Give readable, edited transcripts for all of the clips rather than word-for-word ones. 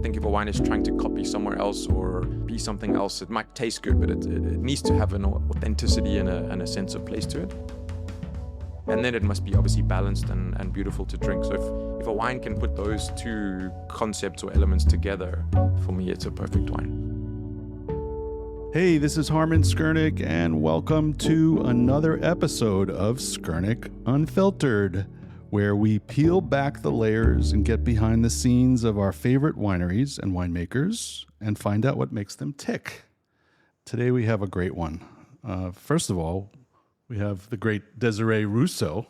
think if a wine is trying to copy somewhere else or be something else, it might taste good, but it needs to have an authenticity and a sense of place to it. And then it must be obviously balanced and beautiful to drink. So if a wine can put those two concepts or elements together, for me, it's a perfect wine. Hey, this is Harman Skurnik, and welcome to another episode of Skurnik Unfiltered, where we peel back the layers and get behind the scenes of our favorite wineries and winemakers and find out what makes them tick. Today we have a great one. First of all, we have the great Desiree Rousseau,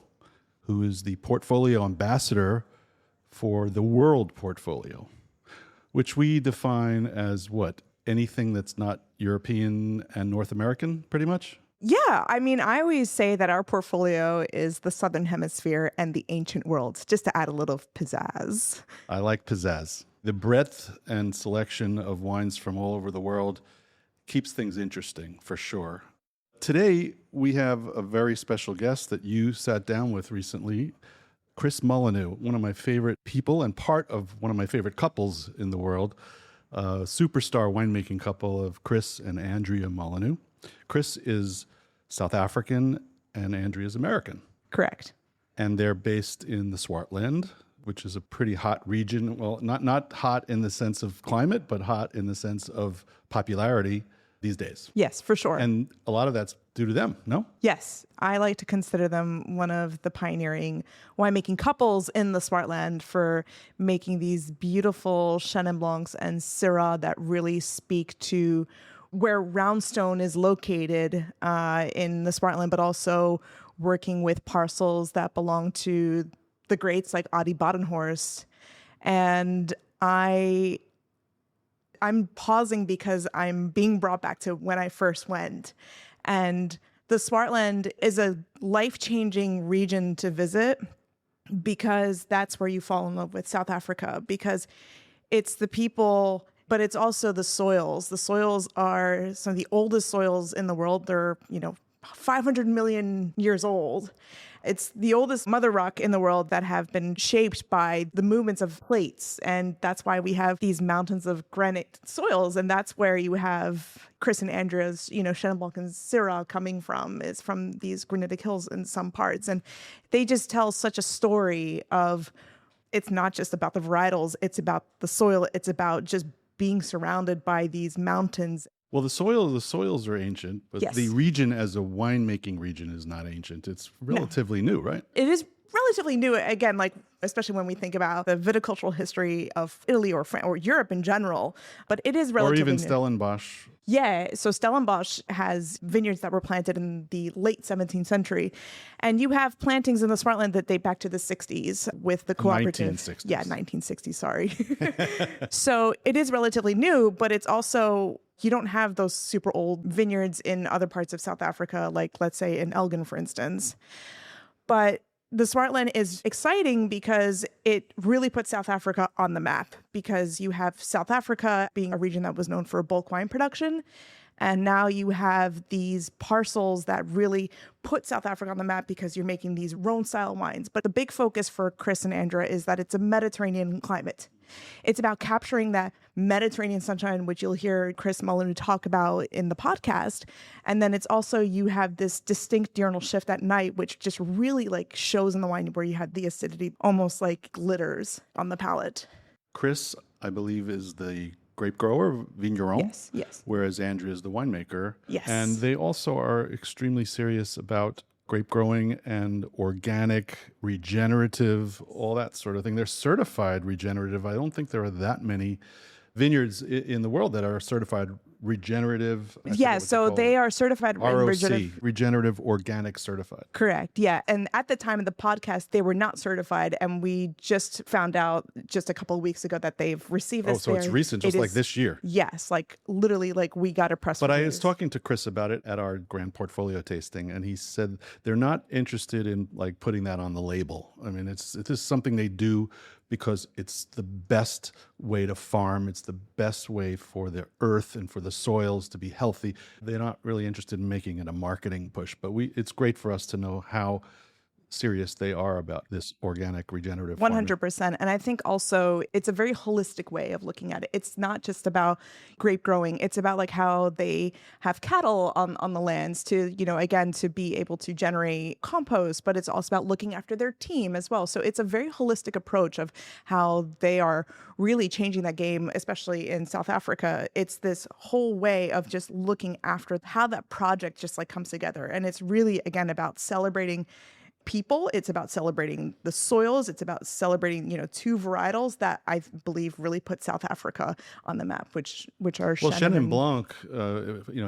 who is the portfolio ambassador for the World Portfolio, which we define as what? Anything that's not European and North American, pretty much? Yeah, I mean, I always say that our portfolio is the Southern Hemisphere and the ancient world, just to add a little pizzazz. I like pizzazz. The breadth and selection of wines from all over the world keeps things interesting, for sure. Today, we have a very special guest that you sat down with recently, Chris Mullineux, one of my favorite people and part of one of my favorite couples in the world, a superstar winemaking couple of Chris and Andrea Mullineux. Chris is South African and Andrea is American. Correct. And they're based in the Swartland, which is a pretty hot region. Well, not hot in the sense of climate, but hot in the sense of popularity these days. Yes, for sure. And a lot of that's due to them, no? Yes, I like to consider them one of the pioneering winemaking couples in the Swartland for making these beautiful Chenin Blancs and Syrah that really speak to where Roundstone is located in the Swartland, but also working with parcels that belong to the greats like Adi Badenhorst. And I'm pausing because I'm being brought back to when I first went. And the Swartland is a life-changing region to visit because that's where you fall in love with South Africa, because it's the people, but it's also the soils. The soils are some of the oldest soils in the world. They're, 500 million years old. It's the oldest mother rock in the world that have been shaped by the movements of plates. And that's why we have these mountains of granite soils. And that's where you have Chris and Andrea's, Chenin Blanc and Syrah coming from, is from these granitic hills in some parts. And they just tell such a story of, it's not just about the varietals, it's about the soil, it's about just being surrounded by these mountains. Well, the soils are ancient, but Yes. The region as a winemaking region is not ancient. It's relatively new, right? It is relatively new, again, especially when we think about the viticultural history of Italy or France or Europe in general, but it is relatively Or even new. Stellenbosch. Yeah, so Stellenbosch has vineyards that were planted in the late 17th century. And you have plantings in the Swartland that date back to the 60s with the cooperative. 1960s. Yeah, 1960s, sorry. So it is relatively new, but it's also, you don't have those super old vineyards in other parts of South Africa, like let's say in Elgin, for instance. But the Swartland is exciting because it really puts South Africa on the map, because you have South Africa being a region that was known for bulk wine production. And now you have these parcels that really put South Africa on the map because you're making these Rhone-style wines. But the big focus for Chris and Andrea is that it's a Mediterranean climate. It's about capturing that Mediterranean sunshine, which you'll hear Chris Mullineux talk about in the podcast. And then it's also, you have this distinct diurnal shift at night, which just really shows in the wine, where you have the acidity almost like glitters on the palate. Chris, I believe, is the grape grower, vigneron. Yes. Whereas Andrea is the winemaker. Yes. And they also are extremely serious about grape growing and organic, regenerative, all that sort of thing. They're certified regenerative. I don't think there are that many vineyards in the world that are certified regenerative. Yeah, so they are certified ROC, regenerative organic certified. Correct. Yeah. And at the time of the podcast, they were not certified. And we just found out just a couple of weeks ago that they've received this. Oh, so it's recent, just like this year. Yes. Literally, we got a press But release. I was talking to Chris about it at our grand portfolio tasting, and he said they're not interested in putting that on the label. I mean, it is something they do because it's the best way to farm. It's the best way for the earth and for the soils to be healthy. They're not really interested in making it a marketing push, but it's great for us to know how serious they are about this organic regenerative farming. 100%. And I think also it's a very holistic way of looking at it. It's not just about grape growing. It's about like how they have cattle on the lands to, again, to be able to generate compost, but it's also about looking after their team as well. So it's a very holistic approach of how they are really changing that game, especially in South Africa. It's this whole way of just looking after how that project just like comes together. And it's really, again, about celebrating people. It's about celebrating the soils. It's about celebrating, two varietals that I believe really put South Africa on the map, which are Chenin Blanc,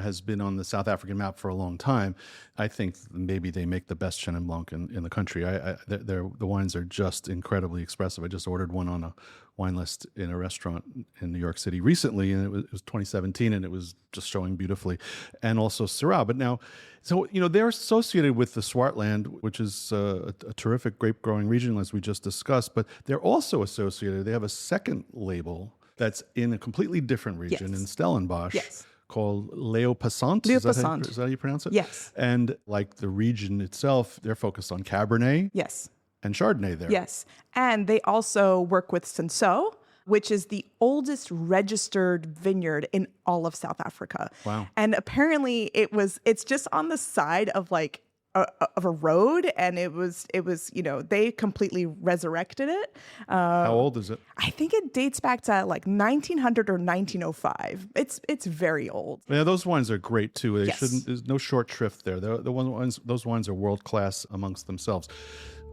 has been on the South African map for a long time. I think maybe they make the best Chenin Blanc in the country. The wines are just incredibly expressive. I just ordered one on a wine list in a restaurant in New York City recently, and it was 2017, and it was just showing beautifully. And also Syrah. But now, so, they're associated with the Swartland, which is a terrific grape growing region, as we just discussed, but they're also associated, they have a second label that's in a completely different region in Stellenbosch. Yes. Called Léo Passant. Léo Is that Passant. how you pronounce it? Yes. And like the region itself, they're focused on Cabernet. Yes. And Chardonnay there. Yes. And they also work with Cinsault, which is the oldest registered vineyard in all of South Africa. Wow. And apparently it's just on the side of like of a road, and it was they completely resurrected it. How old is it? I think it dates back to like 1900 or 1905. It's very old. Yeah, those wines are great too. They Yes. shouldn't. There's no short shrift there. Those wines are world class amongst themselves.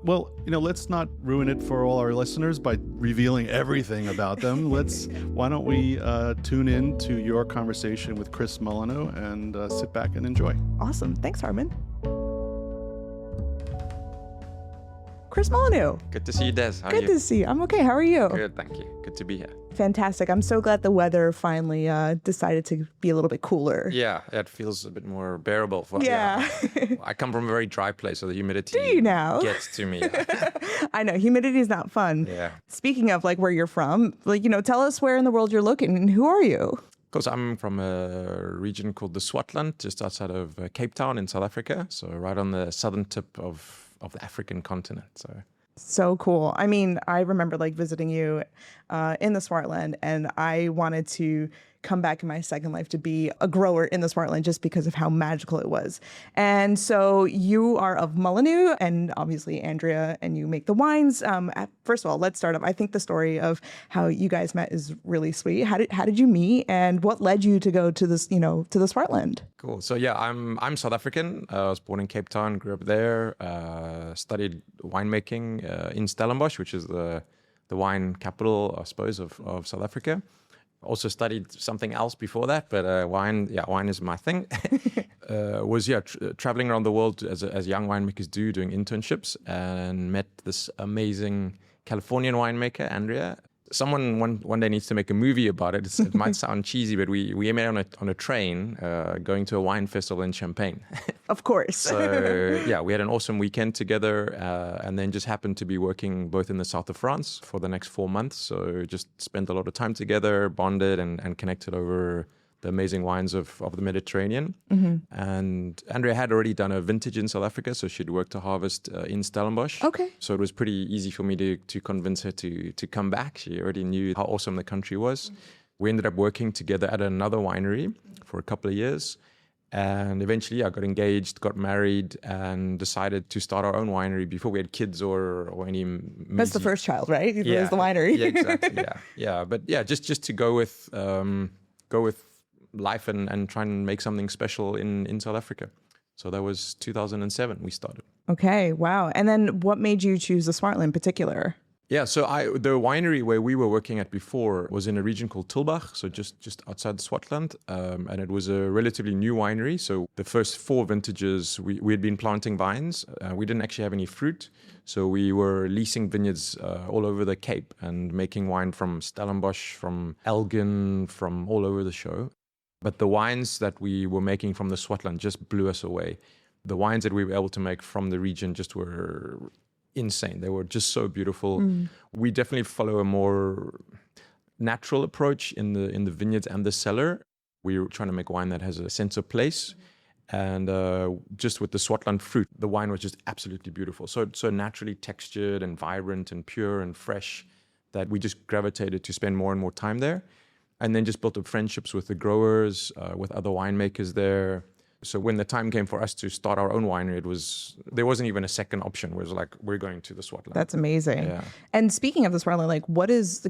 Well, let's not ruin it for all our listeners by revealing everything about them. Why don't we tune in to your conversation with Chris Mullineux and sit back and enjoy. Awesome. Thanks, Harmon. Chris Mullineux. Good to see you, Des. How are you? Good to see you. I'm okay. How are you? Good, thank you. Good to be here. Fantastic. I'm so glad the weather finally decided to be a little bit cooler. Yeah, it feels a bit more bearable. Yeah. I come from a very dry place, so the humidity Do you now? gets to me. I know. Humidity is not fun. Yeah. Speaking of like where you're from, tell us where in the world you're looking and who are you? Because I'm from a region called the Swartland, just outside of Cape Town in South Africa. So right on the southern tip of the African continent. So cool. I mean, I remember like visiting you in the Swartland, and I wanted to come back in my second life to be a grower in the Swartland just because of how magical it was. And so you are of Mullineux, and obviously Andrea, and you make the wines. First of all, let's start off. I think the story of how you guys met is really sweet. How did you meet, and what led you to go to this, to the Swartland? Cool. So yeah, I'm South African. I was born in Cape Town, grew up there, studied winemaking in Stellenbosch, which is the wine capital, I suppose, of South Africa. Also studied something else before that, but wine is my thing. Traveling around the world as young winemakers do, doing internships, and met this amazing Californian winemaker, Andrea. Someone one day needs to make a movie about it. It might sound cheesy, but we met on a train going to a wine festival in Champagne. Of course. So yeah, we had an awesome weekend together, and then just happened to be working both in the south of France for the next 4 months. So just spent a lot of time together, bonded and connected over the amazing wines of the Mediterranean. Mm-hmm. And Andrea had already done a vintage in South Africa, so she'd worked to harvest in Stellenbosch. Okay. So it was pretty easy for me to convince her to come back. She already knew how awesome the country was. We ended up working together at another winery for a couple of years. And eventually I got engaged, got married, and decided to start our own winery before we had kids or any... That's the first child, right? It was the winery. Yeah, exactly. Yeah. But yeah, just to go with life and try and make something special in South Africa. So that was 2007 we started. Okay, wow. And then what made you choose the Swartland in particular? Yeah, so the winery where we were working at before was in a region called Tilbach, so just outside the Swartland, and it was a relatively new winery. So the first 4 vintages, we had been planting vines. We didn't actually have any fruit, so we were leasing vineyards all over the Cape and making wine from Stellenbosch, from Elgin, from all over the show. But the wines that we were making from the Swartland just blew us away. The wines that we were able to make from the region just were insane. They were just so beautiful. We definitely follow a more natural approach in the vineyards and the cellar. We were trying to make wine that has a sense of place. And just with the Swartland fruit, the wine was just absolutely beautiful. So naturally textured and vibrant and pure and fresh that we just gravitated to spend more and more time there. And then just built up friendships with the growers, with other winemakers there. So when the time came for us to start our own winery, there wasn't even a second option. It was like, we're going to the Swartland. That's amazing. Yeah. And speaking of the Swartland, like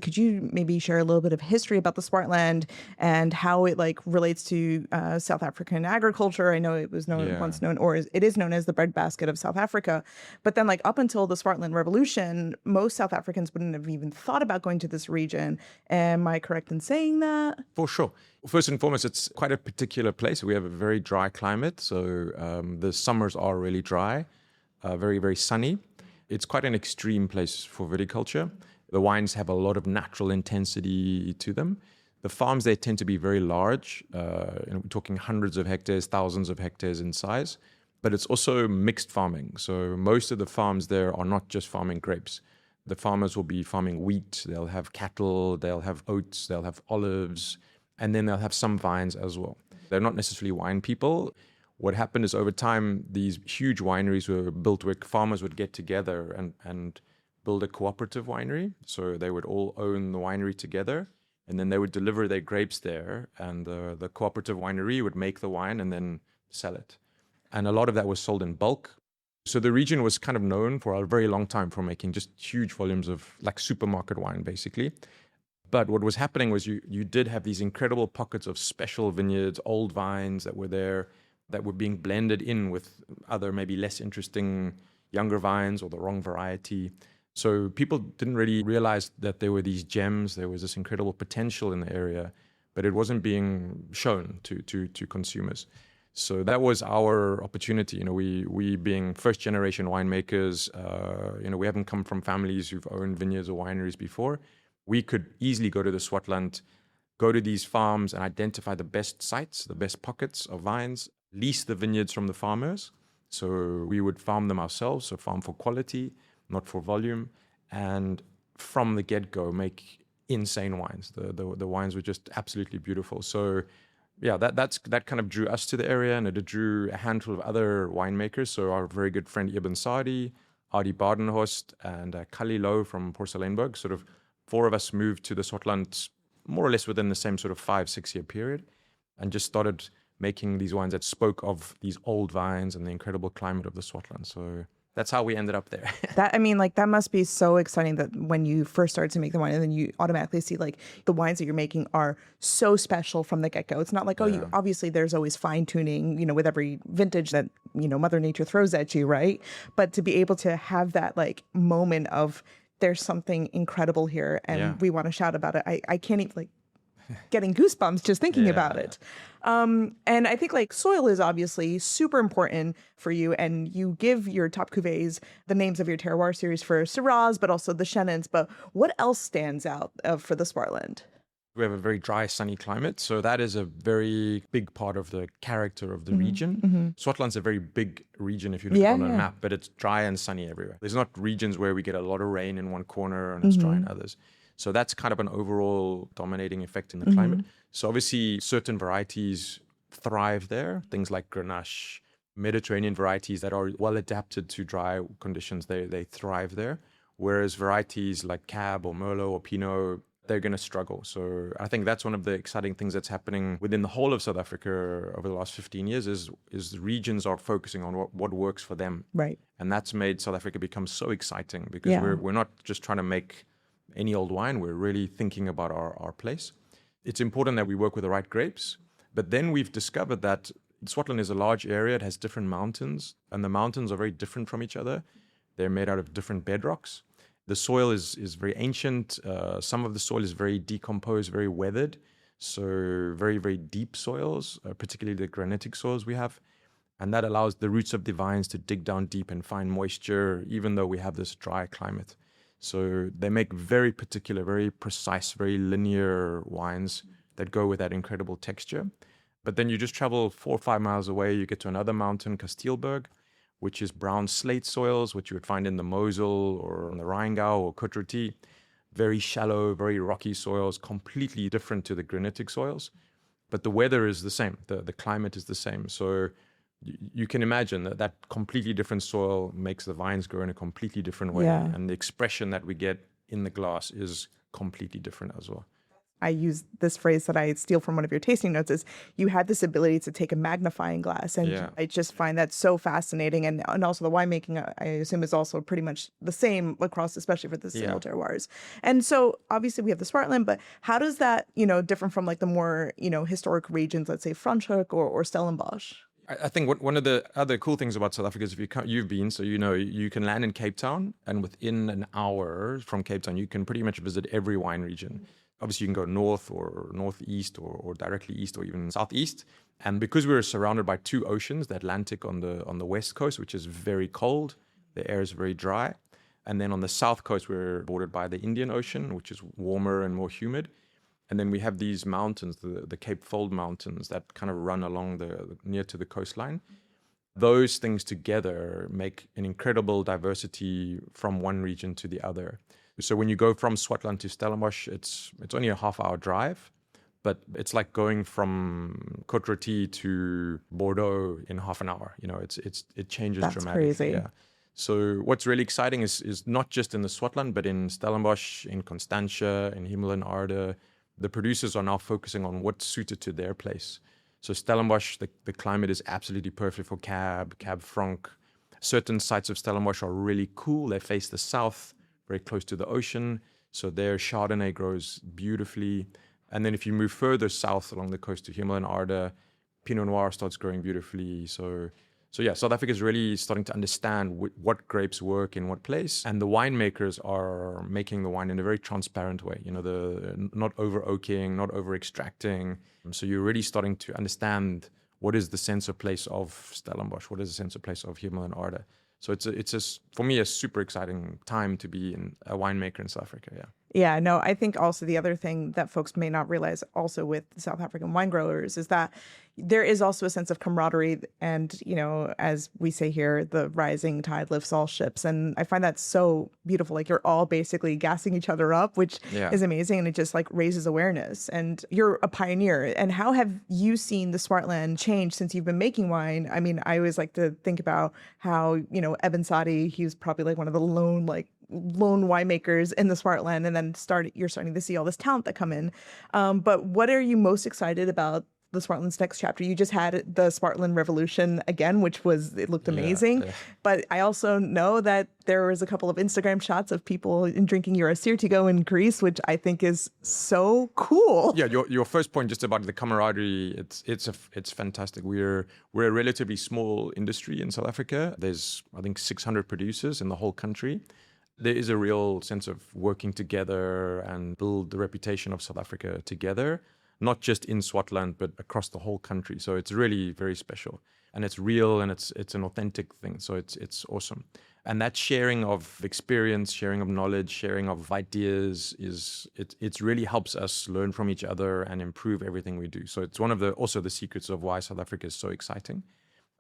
could you maybe share a little bit of history about the Swartland and how it like relates to South African agriculture? I know it was once known, or it is known as the breadbasket of South Africa. But then like up until the Swartland Revolution, most South Africans wouldn't have even thought about going to this region. Am I correct in saying that? For sure. First and foremost, it's quite a particular place. We have a very dry climate, so the summers are really dry, very, very sunny. It's quite an extreme place for viticulture. The wines have a lot of natural intensity to them. The farms there tend to be very large. We're talking hundreds of hectares, thousands of hectares in size. But it's also mixed farming. So most of the farms there are not just farming grapes. The farmers will be farming wheat, they'll have cattle, they'll have oats, they'll have olives, and then they'll have some vines as well. They're not necessarily wine people. What happened is over time, these huge wineries were built where farmers would get together and build a cooperative winery. So they would all own the winery together, and then they would deliver their grapes there, and the cooperative winery would make the wine and then sell it. And a lot of that was sold in bulk. So the region was kind of known for a very long time for making just huge volumes of like supermarket wine, basically. But what was happening was you did have these incredible pockets of special vineyards, old vines that were there, that were being blended in with other maybe less interesting younger vines or the wrong variety. So people didn't really realize that there were these gems, there was this incredible potential in the area, but it wasn't being shown to consumers. So that was our opportunity. We being first generation winemakers, we haven't come from families who've owned vineyards or wineries before. We could easily go to the Swartland, go to these farms and identify the best sites, the best pockets of vines, lease the vineyards from the farmers. So we would farm them ourselves, so farm for quality, not for volume. And from the get-go, make insane wines. The wines were just absolutely beautiful. So yeah, that kind of drew us to the area, and it drew a handful of other winemakers. So our very good friend Ibn Sadi, Adi Badenhorst, and Kali Low from Porcellenberg, sort of 4 of us moved to the Swartland more or less within the same sort of 5-6 year period, and just started making these wines that spoke of these old vines and the incredible climate of the Swartland. So that's how we ended up there. That must be so exciting that when you first started to make the wine and then you automatically see like the wines that you're making are so special from the get-go. It's not like, obviously there's always fine tuning, with every vintage that, Mother Nature throws at you, right? But to be able to have that like moment of there's something incredible here and we want to shout about it. I can't even getting goosebumps just thinking about it. And I think like soil is obviously super important for you, and you give your top cuvées the names of your terroir series for Syrahs, but also the Chenin. But what else stands out for the Swartland? We have a very dry, sunny climate. So that is a very big part of the character of the region. Mm-hmm. Swartland's a very big region if you look at it on a map, but it's dry and sunny everywhere. There's not regions where we get a lot of rain in one corner and it's dry in others. So that's kind of an overall dominating effect in the climate. So obviously certain varieties thrive there. Things like Grenache, Mediterranean varieties that are well adapted to dry conditions, they thrive there. Whereas varieties like Cab or Merlot or Pinot, they're going to struggle. So I think that's one of the exciting things that's happening within the whole of South Africa over the last 15 years is regions are focusing on what works for them. Right. And that's made South Africa become so exciting because we're not just trying to make any old wine. We're really thinking about our place. It's important that we work with the right grapes. But then we've discovered that Swartland is a large area. It has different mountains, and the mountains are very different from each other. They're made out of different bedrocks. The soil is very ancient. Some of the soil is very decomposed, very weathered. So very, very deep soils, particularly the granitic soils we have. And that allows the roots of the vines to dig down deep and find moisture, even though we have this dry climate. So they make very particular, very precise, very linear wines that go with that incredible texture. But then you just travel 4 or 5 miles away, you get to another mountain, Kastielberg, which is brown slate soils, which you would find in the Mosel or in the Rheingau or Côte-Rôtie. Very shallow, very rocky soils, completely different to the granitic soils. But the weather is the same, the climate is the same. So you can imagine that completely different soil makes the vines grow in a completely different way. Yeah. And the expression that we get in the glass is completely different as well. I use this phrase that I steal from one of your tasting notes is you had this ability to take a magnifying glass. And Yeah. I just find that so fascinating. And also the winemaking, I assume, is also pretty much the same across, especially for the single terroirs. And so obviously we have the Swartland, but how does that, different from like the more, historic regions, let's say Franschhoek or Stellenbosch? I think one of the other cool things about South Africa is you've been, so you can land in Cape Town, and within an hour from Cape Town, you can pretty much visit every wine region. Obviously, you can go north or northeast or directly east or even southeast. And because we're surrounded by two oceans, the Atlantic on the west coast, which is very cold, the air is very dry. And then on the south coast, we're bordered by the Indian Ocean, which is warmer and more humid. And then we have these mountains, the Cape Fold Mountains, that kind of run along near to the coastline. Those things together make an incredible diversity from one region to the other. So when you go from Swartland to Stellenbosch, it's only a half-hour drive, but it's like going from Côte Rôtie to Bordeaux in half an hour. It changes That's dramatically. crazy. Yeah. So what's really exciting is not just in the Swartland, but in Stellenbosch, in Constantia, in Hemel en Aarde. The producers are now focusing on what's suited to their place. So Stellenbosch, the climate is absolutely perfect for Cab Franc. Certain sites of Stellenbosch are really cool. They face the south, very close to the ocean. So their Chardonnay grows beautifully. And then if you move further south along the coast to Hemel en Aarde, Pinot Noir starts growing beautifully. So yeah, South Africa is really starting to understand what grapes work in what place. And the winemakers are making the wine in a very transparent way. Not over oaking, not over extracting. So you're really starting to understand what is the sense of place of Stellenbosch, what is the sense of place of Hemel en Aarde. So it's for me a super exciting time to be a winemaker in South Africa. Yeah. Yeah, no, I think also the other thing that folks may not realize also with South African wine growers is that there is also a sense of camaraderie. And, as we say here, the rising tide lifts all ships. And I find that so beautiful. Like you're all basically gassing each other up, which is amazing. And it just like raises awareness. And you're a pioneer. And how have you seen the Swartland change since you've been making wine? I mean, I always like to think about how, Eben Sadi, he was probably like one of the lone winemakers in the Swartland, and then you're starting to see all this talent that come in. But what are you most excited about the Swartland's next chapter? You just had the Swartland Revolution again, it looked amazing. Yeah. But I also know that there was a couple of Instagram shots of people drinking your Assyrtiko in Greece, which I think is so cool. Yeah, your first point just about the camaraderie, it's fantastic. We're a relatively small industry in South Africa. There's I think 600 producers in the whole country. There is a real sense of working together and build the reputation of South Africa together, not just in Swartland, but across the whole country. So it's really very special, and it's real, and it's an authentic thing. So it's awesome. And that sharing of experience, sharing of knowledge, sharing of ideas it really helps us learn from each other and improve everything we do. So it's one of the secrets of why South Africa is so exciting.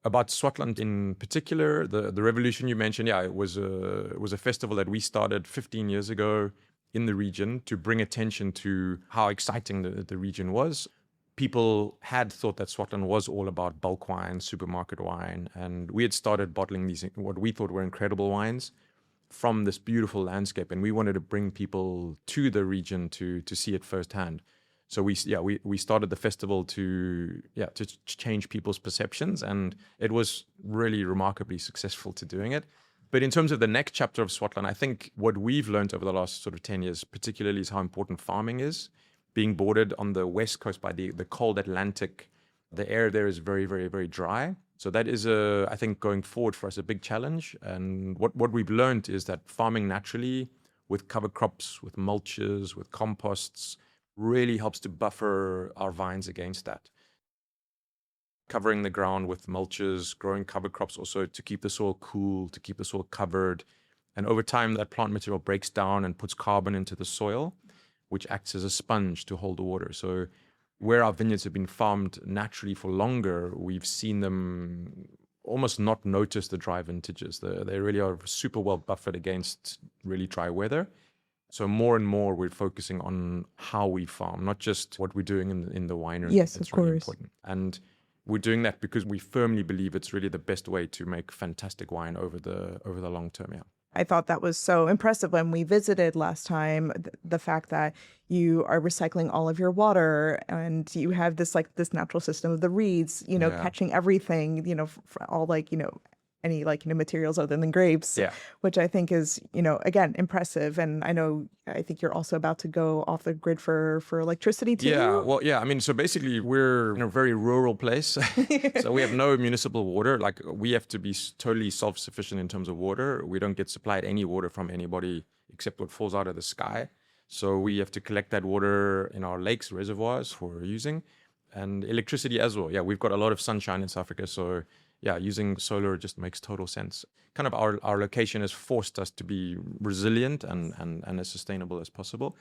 About Swartland in particular, the revolution you mentioned, it was a festival that we started 15 years ago in the region to bring attention to how exciting the region was. People had thought that Swartland was all about bulk wine, supermarket wine, and we had started bottling these, what we thought were incredible wines from this beautiful landscape, and we wanted to bring people to the region to see it firsthand. So we started the festival to change people's perceptions, and it was really remarkably successful to doing it. But in terms of the next chapter of Swartland, I think what we've learned over the last sort of 10 years, particularly, is how important farming is. Being bordered on the west coast by the cold Atlantic, the air there is very, very, very dry. So that is, I think, going forward for us, a big challenge. And what we've learned is that farming naturally with cover crops, with mulches, with composts, really helps to buffer our vines against that. Covering the ground with mulches, growing cover crops also to keep the soil cool, to keep the soil covered. And over time, that plant material breaks down and puts carbon into the soil, which acts as a sponge to hold the water. So where our vineyards have been farmed naturally for longer, we've seen them almost not notice the dry vintages. They really are super well buffered against really dry weather. So more and more we're focusing on how we farm, not just what we're doing in the winery. Yes, It's of course. really important. And we're doing that because we firmly believe it's really the best way to make fantastic wine over the long term. Yeah. I thought that was so impressive when we visited last time, the fact that you are recycling all of your water and you have this natural system of the reeds, catching everything, all any materials other than grapes, which I think is, again, impressive. And I think you're also about to go off the grid for electricity too. Yeah, well, yeah. I mean, so basically we're in a very rural place. So we have no municipal water. Like, we have to be totally self-sufficient in terms of water. We don't get supplied any water from anybody except what falls out of the sky. So we have to collect that water in our lakes, reservoirs for using, and electricity as well. Yeah, we've got a lot of sunshine in South Africa. So yeah, using solar just makes total sense. Kind of our location has forced us to be resilient and as sustainable as possible.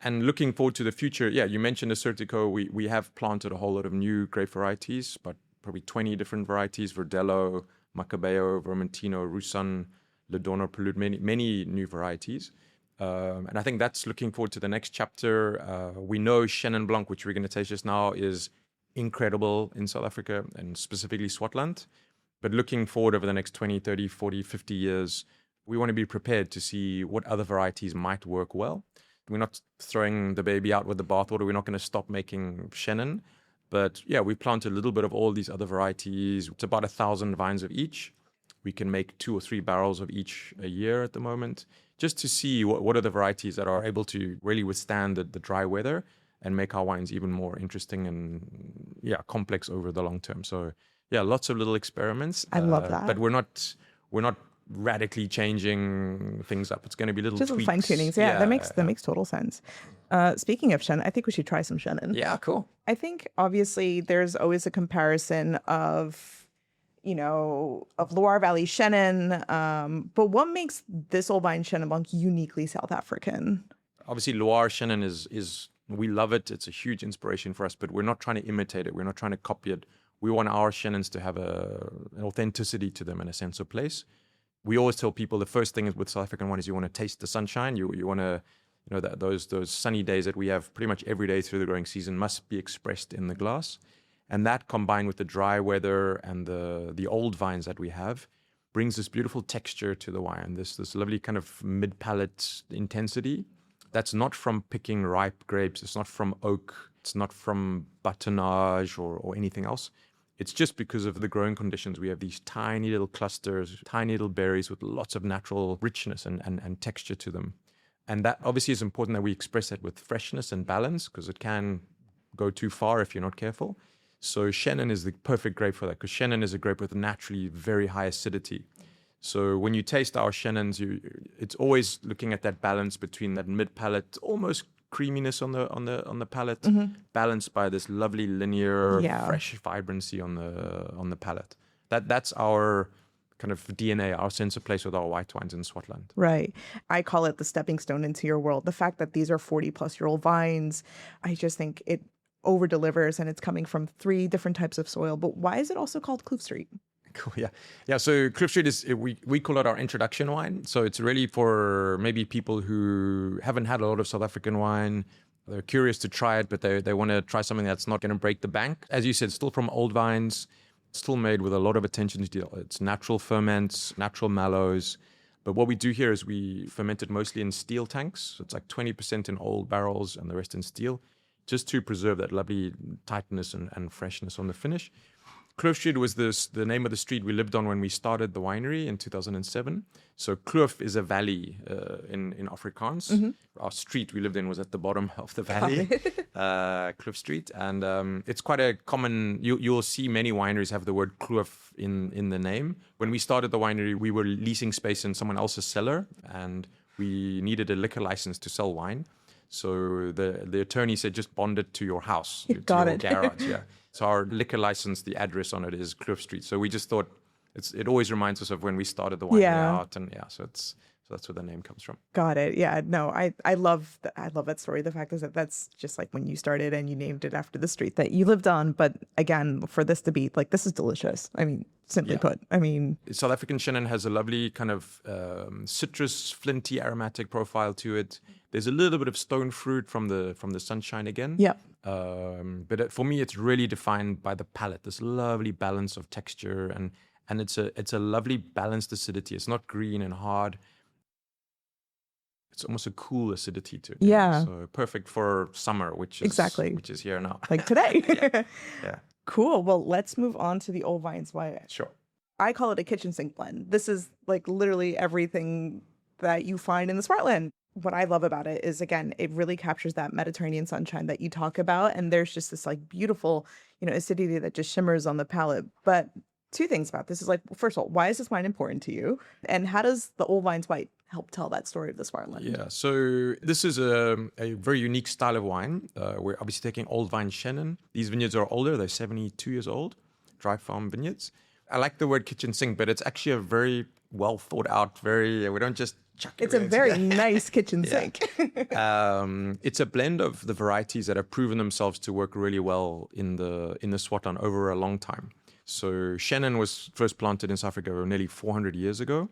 And looking forward to the future, yeah, you mentioned Assertico. We have planted a whole lot of new grape varieties, but probably 20 different varieties: Verdelho, Macabeo, Vermentino, Roussanne, Ledorno, Prelude, many new varieties. And I think that's looking forward to the next chapter. We know Chenin Blanc, which we're going to taste just now, is incredible in South Africa and specifically Swartland. But looking forward over the next 20, 30, 40, 50 years, we want to be prepared to see what other varieties might work well. We're not throwing the baby out with the bathwater. We're not going to stop making Chenin. But yeah, we planted a little bit of all these other varieties. It's about 1,000 vines of each. We can make 2 or 3 barrels of each a year at the moment, just to see what are the varieties that are able to really withstand the dry weather and make our wines even more interesting and complex over the long term. So yeah, lots of little experiments. I love that. But we're not radically changing things up. It's going to be little tweaks. Fine tunings. Yeah, that makes total sense. Speaking of Chenin, I think we should try some Chenin. Yeah, cool. I think obviously there's always a comparison of Loire Valley Chenin, but what makes this old vine Chenin Blanc uniquely South African? Obviously, Loire Chenin is we love it. It's a huge inspiration for us, but we're not trying to imitate it. We're not trying to copy it. We want our Chenins to have an authenticity to them and a sense of place. We always tell people the first thing is with South African wine is you want to taste the sunshine. You want to, that those sunny days that we have pretty much every day through the growing season must be expressed in the glass. And that combined with the dry weather and the old vines that we have brings this beautiful texture to the wine, this lovely kind of mid-palate intensity. That's not from picking ripe grapes. It's not from oak. It's not from buttonnage or anything else. It's just because of the growing conditions. We have these tiny little clusters, tiny little berries with lots of natural richness and texture to them. And that obviously is important that we express that with freshness and balance, because it can go too far if you're not careful. So Chenin is the perfect grape for that, because Chenin is a grape with naturally very high acidity. So when you taste our Chenins, it's always looking at that balance between that mid-palate, almost creaminess on the palate, balanced by this lovely linear, fresh vibrancy on the palate. That's our kind of DNA, our sense of place with our white wines in Swartland. Right. I call it the stepping stone into your world. The fact that these are 40-plus-year-old vines, I just think it over-delivers, and it's coming from 3 different types of soil. But why is it also called Kloof Street? Cool, yeah. So Kloof Street is we call it our introduction wine. So it's really for maybe people who haven't had a lot of South African wine. They're curious to try it, but they want to try something that's not going to break the bank. As you said, still from old vines, still made with a lot of attention to detail. It's natural ferments, natural mallows. But what we do here is we ferment it mostly in steel tanks. So it's like 20% in old barrels and the rest in steel, just to preserve that lovely tightness and freshness on the finish. Kloof Street was the name of the street we lived on when we started the winery in 2007. So Kloof is a valley in Afrikaans. Mm-hmm. Our street we lived in was at the bottom of the valley, Kloof Street. And it's quite a common, you'll see many wineries have the word Kloof in the name. When we started the winery, we were leasing space in someone else's cellar, and we needed a liquor license to sell wine. So the attorney said, just bond it to your house, to your garage. Yeah. So our liquor license, the address on it is Kloof Street. So we just thought it always reminds us of when we started the winery out, and so So that's where the name comes from. Got it. Yeah. No, I love I love that story. The fact is that that's just like when you started and you named it after the street that you lived on. But again, for this to be like, this is delicious. I mean, simply put. I mean, South African Shannon has a lovely kind of citrus, flinty, aromatic profile to it. There's a little bit of stone fruit from the sunshine again. Yep. But for me, it's really defined by the palate. This lovely balance of texture and it's a lovely balanced acidity. It's not green and hard. It's almost a cool acidity to it. Yeah. So perfect for summer, which is here now. Like today. Yeah. Cool. Well, let's move on to the Old Vines White. Sure. I call it a kitchen sink blend. This is like literally everything that you find in the Swartland. What I love about it is, again, it really captures that Mediterranean sunshine that you talk about. And there's just this like beautiful, acidity that just shimmers on the palate. But two things about this is like, first of all, why is this wine important to you? And how does the Old Vines White help tell that story of the Swartland? Yeah, so this is a very unique style of wine. We're obviously taking Old Vine Shannon. These vineyards are older. They're 72 years old, dry farm vineyards. I like the word kitchen sink, but it's actually a very well thought out, we don't just chuck it. It's a very nice kitchen sink. It's a blend of the varieties that have proven themselves to work really well in the Swartland over a long time. So Shannon was first planted in South Africa nearly 400 years ago.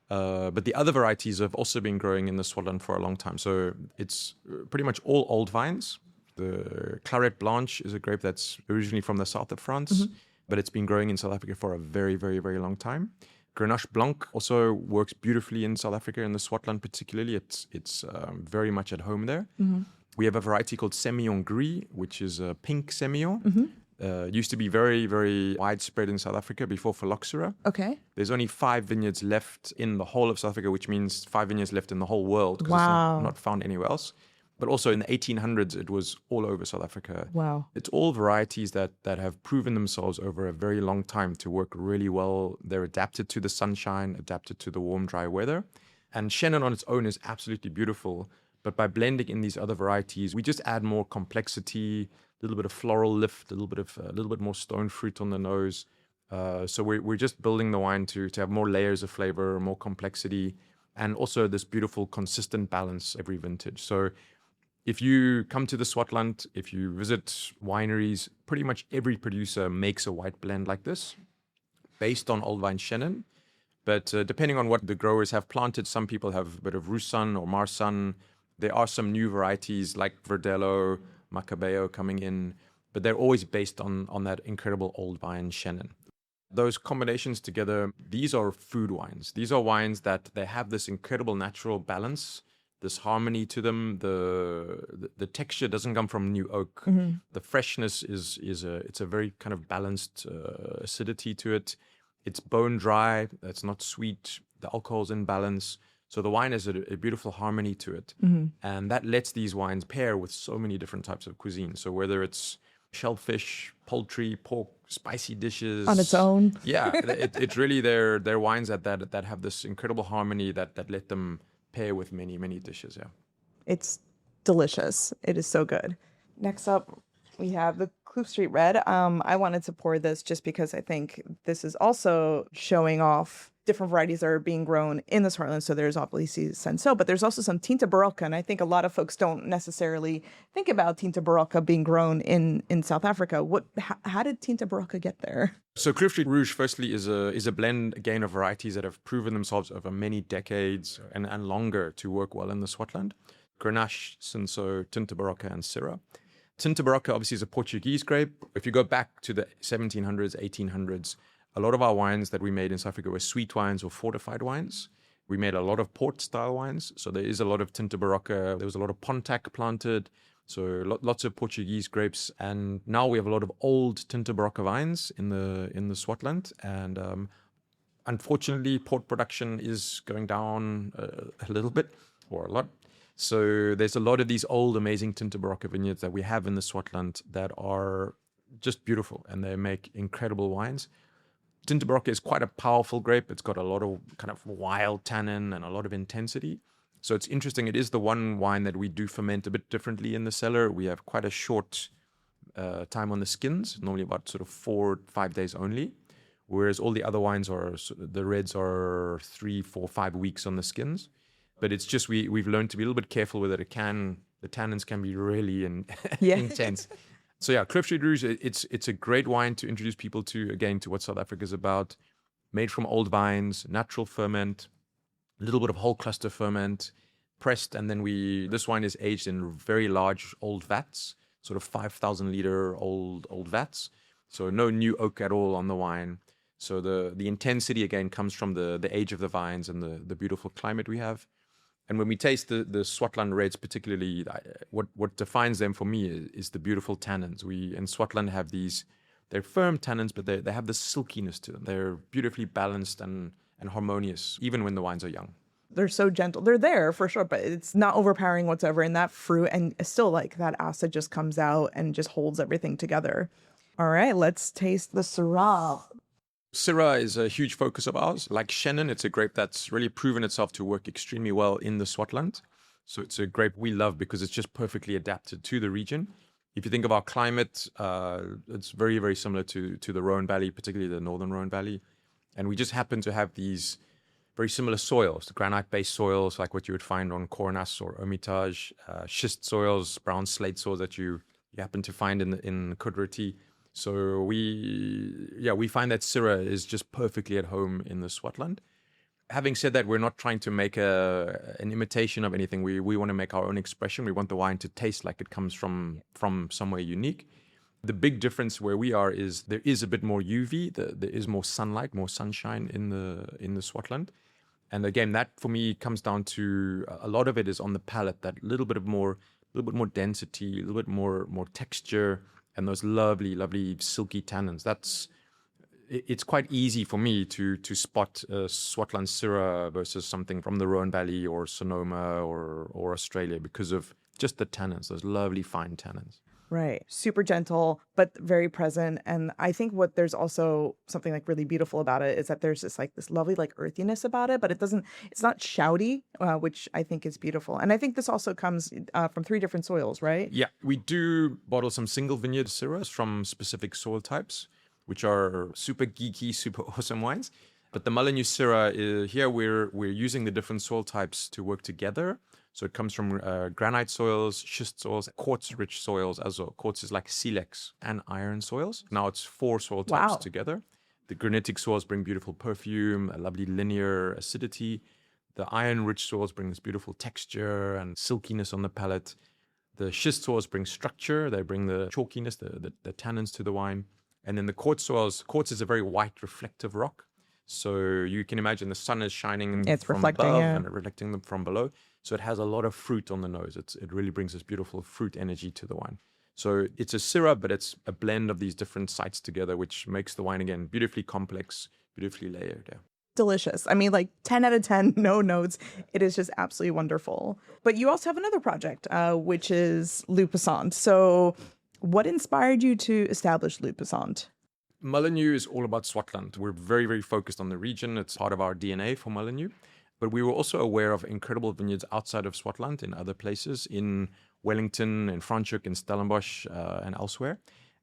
But the other varieties have also been growing in the Swartland for a long time. So it's pretty much all old vines. The Claret Blanche is a grape that's originally from the south of France, but it's been growing in South Africa for a very, very, very long time. Grenache Blanc also works beautifully in South Africa, in the Swartland particularly. It's very much at home there. We have a variety called Semillon Gris, which is a pink Semillon. Used to be very, very widespread in South Africa before phylloxera. Okay. There's only 5 vineyards left in the whole of South Africa, which means 5 vineyards left in the whole world because it's not found anywhere else. But also in the 1800s, it was all over South Africa. Wow. It's all varieties that have proven themselves over a very long time to work really well. They're adapted to the sunshine, adapted to the warm, dry weather. And Shannon on its own is absolutely beautiful. But by blending in these other varieties, we just add more complexity, a little bit of floral lift, a little bit more stone fruit on the nose. So we're just building the wine to have more layers of flavor, more complexity, and also this beautiful consistent balance every vintage. So if you come to the Swartland, if you visit wineries, pretty much every producer makes a white blend like this based on Old Vine Shannon. But depending on what the growers have planted, some people have a bit of Roussanne or Marsanne. There are some new varieties like Verdelho, Macabeo coming in, but they're always based on that incredible Old Vine Shannon. Those combinations together, these are food wines. These are wines that they have this incredible natural balance, this harmony to them. The texture doesn't come from new oak. The freshness it's a very kind of balanced acidity to it. It's bone dry. It's not sweet. The alcohol's in balance. So the wine has a beautiful harmony to it. And that lets these wines pair with so many different types of cuisine. So whether it's shellfish, poultry, pork, spicy dishes. On its own. Yeah, it's really they're wines that have this incredible harmony that let them pair with many, many dishes, yeah. It's delicious. It is so good. Next up, we have the Kloof Street Red. I wanted to pour this just because I think this is also showing off different varieties that are being grown in the Swartland. So there's obviously Senso, but there's also some Tinta Barocca. And I think a lot of folks don't necessarily think about Tinta Barocca being grown in South Africa. How did Tinta Barocca get there? So Kloof Street Rouge, firstly, is a blend, again, of varieties that have proven themselves over many decades and longer to work well in the Swartland. Grenache, Senso, Tinta Barocca, and Syrah. Tinta Barocca obviously is a Portuguese grape. If you go back to the 1700s, 1800s, a lot of our wines that we made in South Africa were sweet wines or fortified wines. We made a lot of port-style wines, so there is a lot of Tinta Barocca. There was a lot of Pontac planted, so lots of Portuguese grapes. And now we have a lot of old Tinta Barocca vines in the Swartland. And unfortunately, port production is going down a little bit, or a lot. So there's a lot of these old, amazing Tinta Barocca vineyards that we have in the Swartland that are just beautiful, and they make incredible wines. Tinta Barocca is quite a powerful grape. It's got a lot of kind of wild tannin and a lot of intensity. So it's interesting. It is the one wine that we do ferment a bit differently in the cellar. We have quite a short time on the skins, normally about sort of 4-5 days only. Whereas all the other wines the reds are 3, 4, 5 weeks on the skins. But it's just we've learned to be a little bit careful with it. The tannins can be really Yeah. intense. So yeah, Cliff Street Rouge, it's a great wine to introduce people to, again, to what South Africa is about. Made from old vines, natural ferment, a little bit of whole cluster ferment, pressed, and then this wine is aged in very large old vats, sort of 5,000 liter old vats. So no new oak at all on the wine. So the intensity again comes from the age of the vines and the beautiful climate we have. And when we taste the Swartland reds, particularly, what defines them for me is the beautiful tannins. We in Swartland have they're firm tannins, but they have this silkiness to them. They're beautifully balanced and harmonious, even when the wines are young. They're so gentle. They're there for sure, but it's not overpowering whatsoever. And that fruit, and still like that acid just comes out and just holds everything together. All right, let's taste the Syrah. Syrah is a huge focus of ours. Like Shannon, it's a grape that's really proven itself to work extremely well in the Swartland. So it's a grape we love because it's just perfectly adapted to the region. If you think of our climate, it's very, very similar to the Rhone Valley, particularly the northern Rhone Valley. And we just happen to have these very similar soils, the granite-based soils like what you would find on Coronas or Hermitage, schist soils, brown slate soils that you happen to find in Kudriti. So we find that Syrah is just perfectly at home in the Swartland. Having said that, we're not trying to make an imitation of anything. We want to make our own expression. We want the wine to taste like it comes from somewhere unique. The big difference where we are is there is a bit more UV. There is more sunlight, more sunshine in the Swartland. And again, that for me comes down to a lot of it is on the palate, that little bit more density, a little bit more texture, and those lovely, lovely silky tannins. It's quite easy for me to spot Swartland Syrah versus something from the Rhone Valley or Sonoma or Australia because of just the tannins, those lovely fine tannins. Right. Super gentle, but very present. And I think there's also something like really beautiful about it is that there's this lovely like earthiness about it, but it's not shouty, which I think is beautiful. And I think this also comes from 3 different soils, right? Yeah, we do bottle some single vineyard Syrahs from specific soil types, which are super geeky, super awesome wines. But the Mullineux Syrah, here we're using the different soil types to work together. So it comes from granite soils, schist soils, quartz-rich soils as well. Quartz is like silex and iron soils. Now it's 4 soil types together. The granitic soils bring beautiful perfume, a lovely linear acidity. The iron-rich soils bring this beautiful texture and silkiness on the palate. The schist soils bring structure. They bring the chalkiness, the tannins to the wine. And then the quartz soils, quartz is a very white, reflective rock. So you can imagine the sun is shining from above and reflecting them from below. So it has a lot of fruit on the nose. It really brings this beautiful fruit energy to the wine. So it's a Syrah, but it's a blend of these different sites together, which makes the wine, again, beautifully complex, beautifully layered. Yeah. Delicious. I mean, like 10 out of 10, no notes. It is just absolutely wonderful. But you also have another project, which is Lupusant. So what inspired you to establish Lupusant? Mullineux is all about Swartland. We're very, very focused on the region. It's part of our DNA for Mullineux. But we were also aware of incredible vineyards outside of Swartland in other places, in Wellington, in Franschhoek, in Stellenbosch, and elsewhere.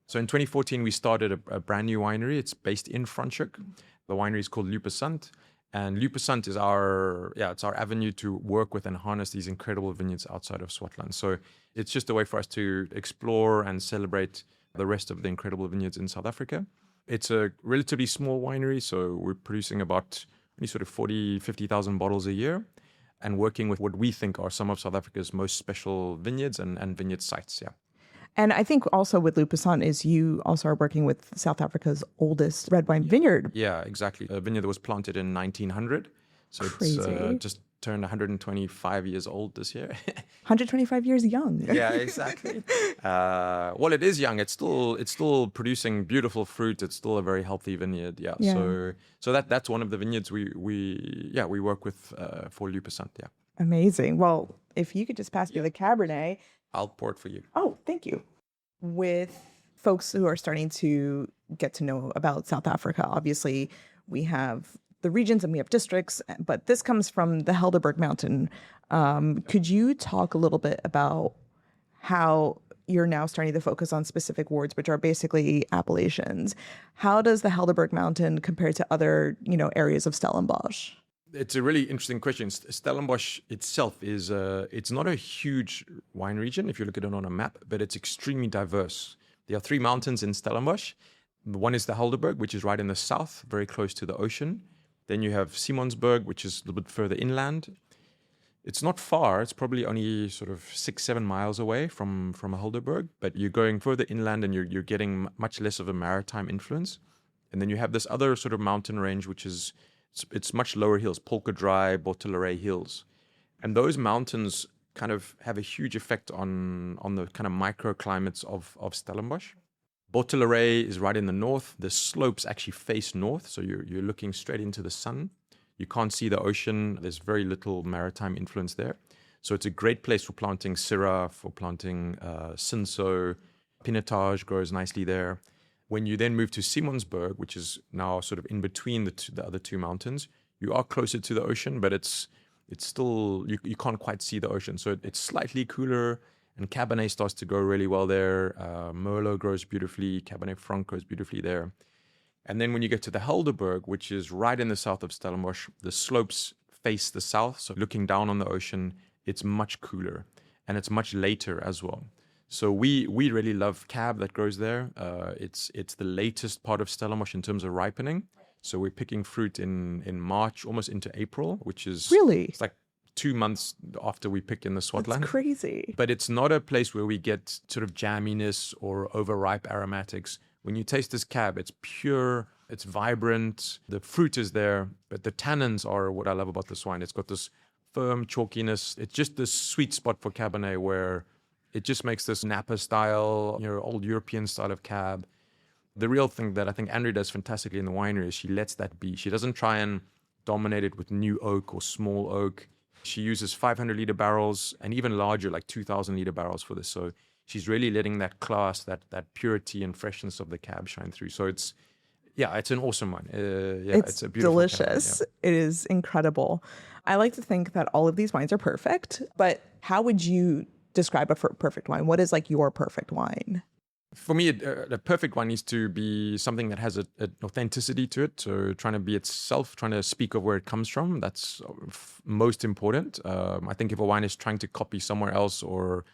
So in 2014, we started a brand new winery. It's based in Franschhoek. The winery is called Lupusant. And Lupusant is our avenue to work with and harness these incredible vineyards outside of Swartland. So it's just a way for us to explore and celebrate the rest of the incredible vineyards in South Africa. It's a relatively small winery, so we're producing about only sort of 50,000 bottles a year and working with what we think are some of South Africa's most special vineyards and vineyard sites, yeah. And I think also with Lupusant is you also are working with South Africa's oldest red wine vineyard. Yeah, exactly. A vineyard that was planted in 1900. So Crazy. It's just turned 125 years old this year. 125 years young. Yeah, exactly. Well, it is young. It's still producing beautiful fruit. It's still a very healthy vineyard. Yeah. So that's one of the vineyards we work with for Lupusant. Yeah. Amazing. Well, if you could just pass me the Cabernet. I'll pour it for you. Oh, thank you. With folks who are starting to get to know about South Africa, obviously we have the regions and we have districts, but this comes from the Helderberg Mountain. Could you talk a little bit about how you're now starting to focus on specific wards, which are basically appellations? How does the Helderberg Mountain compare to other, areas of Stellenbosch? It's a really interesting question. Stellenbosch itself is it's not a huge wine region if you look at it on a map, but it's extremely diverse. There are 3 mountains in Stellenbosch. One is the Helderberg, which is right in the south, very close to the ocean. Then you have Simonsberg, which is a little bit further inland. It's not far. It's probably only sort of 6-7 miles away from a Helderberg, but you're going further inland and you're getting much less of a maritime influence. And then you have this other sort of mountain range, which is it's much lower hills, Polkadry, Botteleray Hills. And those mountains kind of have a huge effect on the kind of microclimates of Stellenbosch. Botteleray is right in the north. The slopes actually face north, so you're looking straight into the sun. You can't see the ocean. There's very little maritime influence there. So it's a great place for planting Syrah, for planting Cinsault. Pinotage grows nicely there. When you then move to Simonsberg, which is now sort of in between the other 2 mountains, you are closer to the ocean, but it's still, you can't quite see the ocean. So it's slightly cooler, and Cabernet starts to grow really well there. Merlot grows beautifully. Cabernet Franc grows beautifully there. And then when you get to the Helderberg, which is right in the south of Stellenbosch, the slopes face the south. So looking down on the ocean, it's much cooler, and it's much later as well. So we really love Cab that grows there. It's the latest part of Stellenbosch in terms of ripening. So we're picking fruit in March, almost into April, which is Really? It's like 2 months after we pick in the Swartland. That's crazy. But it's not a place where we get sort of jamminess or overripe aromatics. When you taste this Cab, it's pure, it's vibrant, the fruit is there, but the tannins are what I love about this wine. It's got this firm chalkiness. It's just this sweet spot for Cabernet where it just makes this Napa style, old European style of Cab. The real thing that I think Andrea does fantastically in the winery is she lets that be. She doesn't try and dominate it with new oak or small oak. She uses 500-liter barrels and even larger, like 2,000-liter barrels for this. So she's really letting that class, that purity and freshness of the Cab shine through. So it's an awesome one. It's a beautiful delicious. Cab, yeah. It is incredible. I like to think that all of these wines are perfect, but how would you describe a perfect wine? What is like your perfect wine? For me, the perfect one needs to be something that has an authenticity to it. So trying to be itself, trying to speak of where it comes from. That's most important. I think if a wine is trying to copy somewhere else or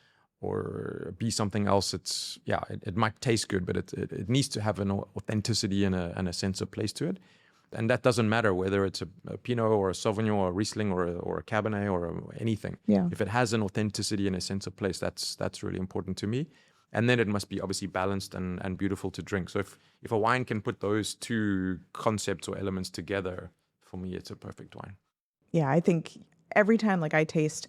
be something else, it might taste good, but it needs to have an authenticity and a sense of place to it. And that doesn't matter whether it's a Pinot or a Sauvignon or a Riesling or a Cabernet or anything. Yeah. If it has an authenticity and a sense of place, that's really important to me. And then it must be obviously balanced and beautiful to drink. So if a wine can put those 2 concepts or elements together, for me, it's a perfect wine. Yeah, I think every time like I taste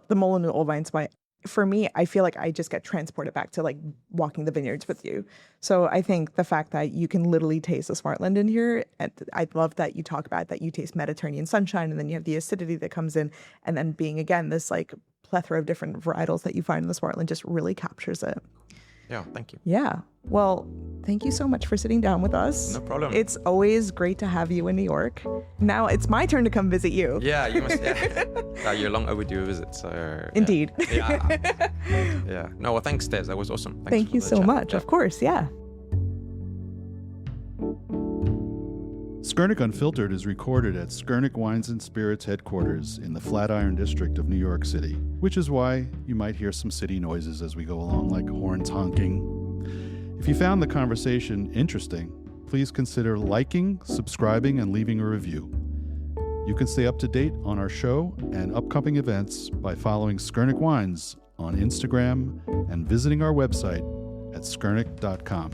the Mullineux Old Vines wine, for me, I feel like I just get transported back to like walking the vineyards with you. So I think the fact that you can literally taste the Swartland in here, and I love that you talk about that you taste Mediterranean sunshine, and then you have the acidity that comes in, and then being again this like plethora of different varietals that you find in the Swartland just really captures it. Yeah, thank you. Yeah. Well, thank you so much for sitting down with us. No problem. It's always great to have you in New York. Now it's my turn to come visit you. Yeah, you must. Yeah, you're long overdue a visit. So Indeed. Yeah. Yeah. No, well, thanks, Des. That was awesome. Thank you so much. Yeah. Of course. Yeah. Skurnik Unfiltered is recorded at Skurnik Wines and Spirits headquarters in the Flatiron District of New York City, which is why you might hear some city noises as we go along, like horns honking. If you found the conversation interesting, please consider liking, subscribing, and leaving a review. You can stay up to date on our show and upcoming events by following Skurnik Wines on Instagram and visiting our website at skurnik.com.